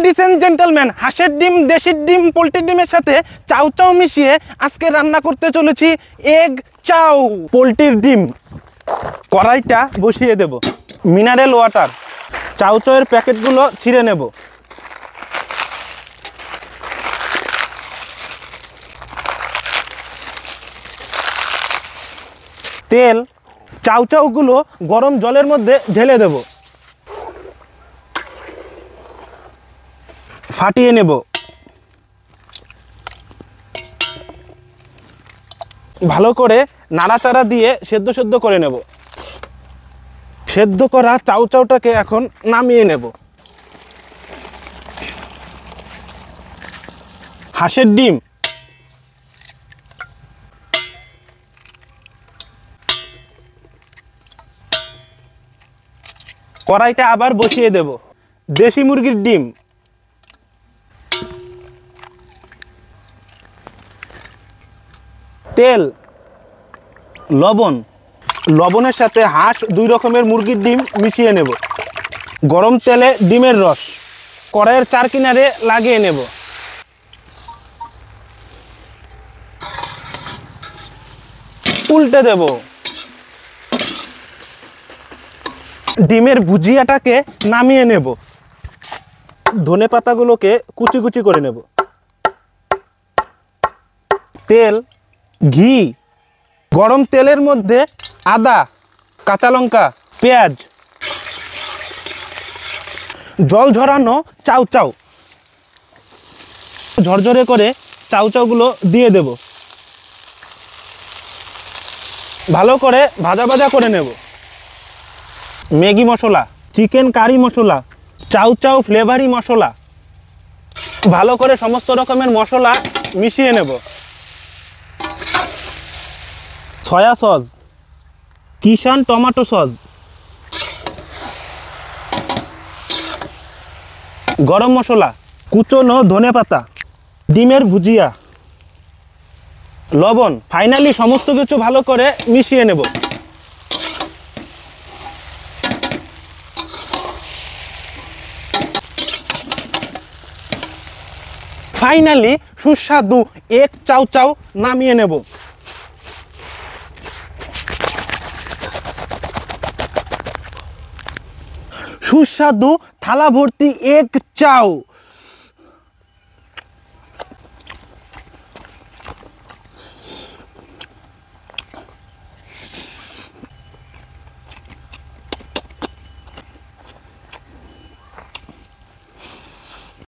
Ladies and gentleman, হাঁসের ডিম, দেশির ডিম, পোলট্রির ডিমের সাথে চাউ চাউ মিশিয়ে আজকে রান্না করতে চলেছি এগ চাউ। পোলট্রির ডিম কড়াইটা বসিয়ে দেব, মিনারেল ওয়াটার, চাউ চাউয়ের প্যাকেটগুলো ছিঁড়ে নেব, তেল, চাউ চাউগুলো গরম জলের মধ্যে ঢেলে দেব, ফাটিয়ে নেব, ভালো করে নাড়াচাড়া দিয়ে সেদ্ধ সেদ্ধ করে নেব। সেদ্ধ করা চাউ চাউটাকে এখন নামিয়ে নেব। হাঁসের ডিম, কড়াইটা আবার বসিয়ে দেব, দেশি মুরগির ডিম, তেল, লবণ, লবণের সাথে হাঁস 2 রকমের মুরগির ডিম মিশিয়ে নেব, গরম তেলে ডিমের রস কড়াইয়ের 4 কিনারে লাগিয়ে নেব, উল্টে দেব, ডিমের ভুজিয়াটাকে নামিয়ে নেব, ধনে পাতাগুলোকে কুচি কুচি করে নেব, তেল, ঘি, গরম তেলের মধ্যে আদা, কাঁচা লঙ্কা, পেঁয়াজ, জল ঝরানো চাউ চাউ, ঝরঝরে করে চাউ চাউগুলো দিয়ে দেব, ভালো করে ভাজা ভাজা করে নেব। ম্যাগি মশলা, চিকেন কারি মশলা, চাউ চাউ ফ্লেভারি মশলা, ভালো করে সমস্ত রকমের মশলা মিশিয়ে নেব। সয়া সস, কিষান টমেটো সস, গরম মশলা, কুচনো ধনে পাতা, ডিমের ভুজিয়া, লবণ, ফাইনালি সমস্ত কিছু ভালো করে মিশিয়ে নেব। ফাইনালি সুস্বাদু এগ চাউ চাউ নামিয়ে নেব। সুস্বাদু থালা ভর্তি এগ চাউ